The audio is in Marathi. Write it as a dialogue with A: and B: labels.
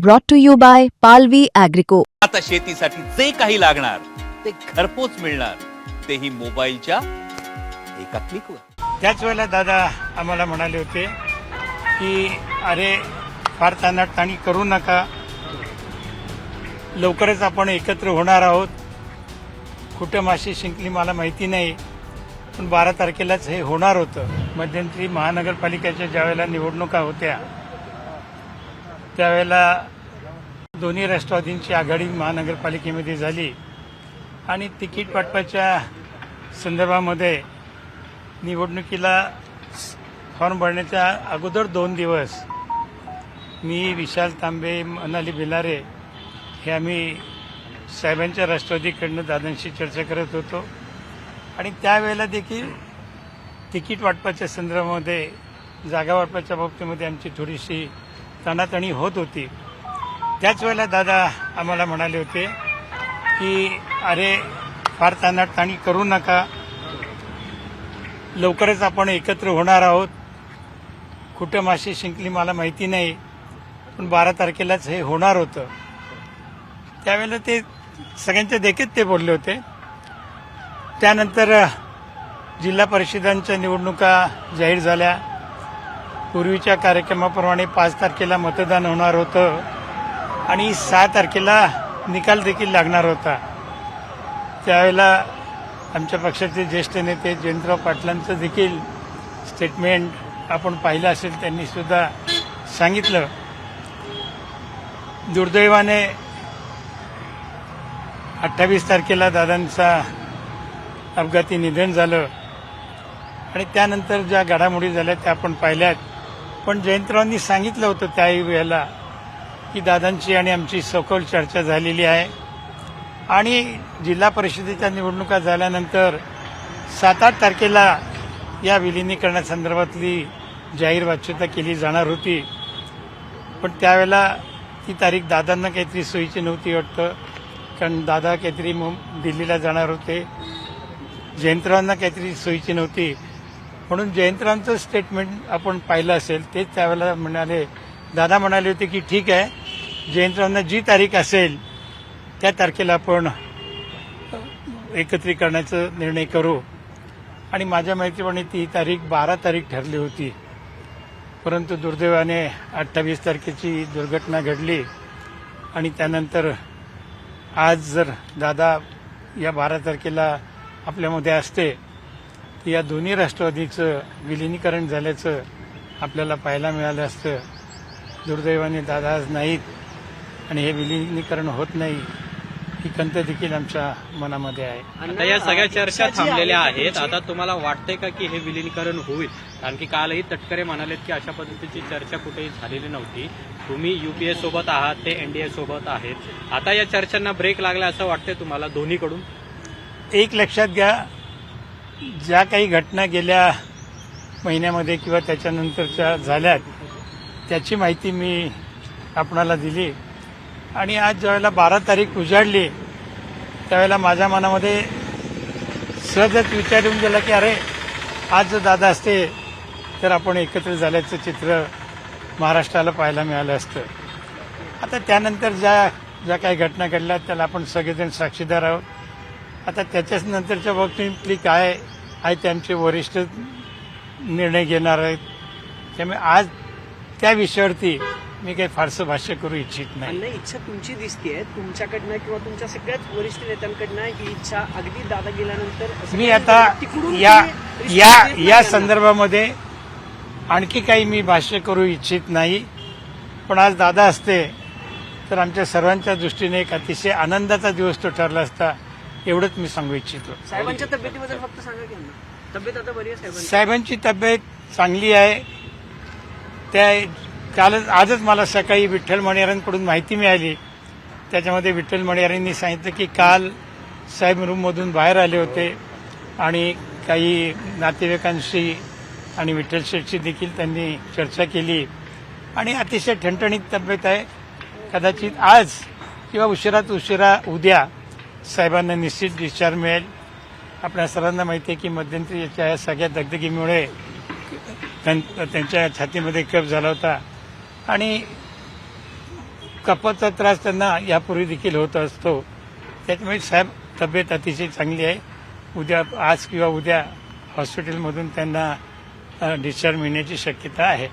A: brought to you by Palvi Agrico.
B: आता शेतीसाठी जे काही लागणार ते घरपोच मिळणार, तेही मोबाईलच्या एका क्लिकवर.
C: त्याच वेळेला दादा आम्हाला म्हणाले होते की अरे फार ताणाताणी करू नका, लवकरच आपण एकत्र होणार आहोत. कुठं माशी शिंकली मला माहिती नाही, पण 12 तारखेलाच हे होणार होतं. मध्यंतरी महानगरपालिकेच्या ज्यावेळेला निवडणुका होत्या त्यावेळेला दोन्ही राष्ट्रवादींची आघाडी महानगरपालिकेमध्ये झाली आणि तिकीट वाटपाच्या संदर्भामध्ये निवडणुकीला फॉर्म भरण्याच्या अगोदर 2 दिवस मी, विशाल तांबे, मनाली भिलारे हे आम्ही साहेबांच्या राष्ट्रवादीकडनं दादांशी चर्चा करत होतो आणि त्यावेळेला देखील तिकीट वाटपाच्या संदर्भामध्ये, जागा वाटपाच्या बाबतीमध्ये आमची थोडीशी ताणाताणी होत होती. त्याच वेळेला दादा आम्हाला म्हणाले होते की अरे फार ताणाताणी करू नका, लवकरच आपण एकत्र होणार आहोत. कुठं माशी शिंकली मला माहिती नाही, पण 12 तारखेलाच हे होणार होतं. त्यावेळेला ते सगळ्यांच्या देखीत ते बोलले होते. त्यानंतर जिल्हा परिषदांच्या निवडणुका जाहीर झाल्या. पूर्वीच्या कार्यक्रमाप्रमाणे 5 तारखेला मतदान होणार होतं आणि 6 तारखेला निकाल देखील लागणार होता. त्यावेळेला आमच्या पक्षाचे ज्येष्ठ नेते जयंतराव पाटलांचं देखील स्टेटमेंट आपण पाहिलं असेल. त्यांनी सुद्धा सांगितलं. दुर्दैवाने 28 तारखेला दादांचा अपघाती निधन झालं आणि त्यानंतर ज्या घडामोडी झाल्या त्या आपण पाहिल्यात. पण जयंतरावांनी सांगितलं होतं त्याही वेळेला की दादांची आणि आमची सखोल चर्चा झालेली आहे आणि जिल्हा परिषदेच्या निवडणुका झाल्यानंतर 7-8 तारखेला या विलिनीकरणासंदर्भातली जाहीर वाच्यता केली जाणार होती. पण त्यावेळेला ती तारीख दादांना काहीतरी सोयीची नव्हती वाटतं, कारण दादा काहीतरी दिल्लीला जाणार होते. जयंतरावांना काहीतरी सोयीची नव्हती, म्हणून जयंतरावांचं स्टेटमेंट आपण पाहिलं असेल. ते त्यावेळेला म्हणाले, दादा म्हणाले होते की ठीक आहे, जयंतरावांना जी तारीख असेल त्या तारखेला आपण एकत्रीकरणाचा निर्णय करू. आणि माझ्या माहितीप्रमाणे ती तारीख 12 तारीख ठरली होती. परंतु दुर्दैवाने 28 तारखेची दुर्घटना घडली आणि त्यानंतर आज जर दादा या 12 तारखेला आपल्यामध्ये असते तर या दोन्ही राष्ट्रवादीचं विलिनीकरण झाल्याचं आपल्याला पाहायला मिळालं असतं. दुर्दैवाने दादा आज नाहीत आणि हे विलिनीकरण होत नाही ही खंत देखील आमच्या मनामध्ये आहे.
D: आता या सगळ्या चर्चा थांबलेल्या आहेत. आता तुम्हाला वाटतंय का की हे विलिनीकरण होईल? कारण की कालही तटकरे म्हणालेत की अशा पद्धतीची चर्चा कुठेही झालेली नव्हती. तुम्ही युपीए सोबत आहात, ते एनडीए सोबत आहेत. आता या चर्चांना ब्रेक लागला असं वाटतंय तुम्हाला दोन्हीकडून?
C: एक लक्षात घ्या, ज्या काही घटना गेल्या महिन्यामध्ये किंवा त्याच्यानंतरच्या झाल्यात त्याची माहिती मी आपणाला दिली आणि आज ज्यावेळेला 12 तारीख उजाडली त्यावेळेला माझ्या मनामध्ये सहजच विचार येऊन गेला की अरे आज जर दादा असते तर आपण एकत्र झाल्याचं चित्र महाराष्ट्राला पाहायला मिळालं असतं. आता त्यानंतर ज्या काही घटना घडल्या त्याला आपण सगळेजण साक्षीदार आहोत. आता त्याच्याच नंतरच्या बाबतीतली काय आहे ते आमचे वरिष्ठ निर्णय घेणार आहेत. त्यामुळे आज त्या विषयावरती मी काही फारसं भाष्य करू इच्छित नाही.
E: इच्छा तुमची दिसतीये, तुमच्याकडनं किंवा तुमच्या सगळ्याच वरिष्ठ नेत्यांकडनं ही इच्छा अगदी दादा गेल्यानंतर.
C: मी आता या संदर्भामध्ये आणखी काही मी भाष्य करू इच्छित नाही. पण आज दादा असते तर आमच्या सर्वांच्या दृष्टीने एक अतिशय आनंदाचा दिवस तो ठरला असता, एवढंच मी सांगू इच्छितो.
E: साहेबांच्या तब्येतीबद्दल फक्त सांगा की तब्येत आता बरी आहे
C: साहेबांची तब्येत चांगली आहे. आजच मला सकाळी विठ्ठल मणियारांकडून माहिती मिळाली. त्याच्यामध्ये विठ्ठल मणियारांनी सांगितलं की काल साहेब रूममधून बाहेर आले होते आणि काही नातेवाईकांशी आणि विठ्ठल शेठशी देखील त्यांनी चर्चा केली आणि अतिशय ठणठणीत तब्येत आहे. कदाचित आज किंवा उशिरात उशिरा उद्या साहेबांना निश्चित डिस्चार्ज मिळेल. आपल्या सर्वांना माहिती आहे की मध्यंतरी या सगळ्या दगदगीमुळे त्यांच्या छातीमध्ये कफ झाला होता आणि कफाचा त्रास त्यांना यापूर्वी देखील होत असतो. त्याच्यामुळे साहेब तब्येत अतिशय चांगली आहे. उद्या आज किंवा उद्या हॉस्पिटलमधून त्यांना डिस्चार्ज मिळण्याची शक्यता आहे.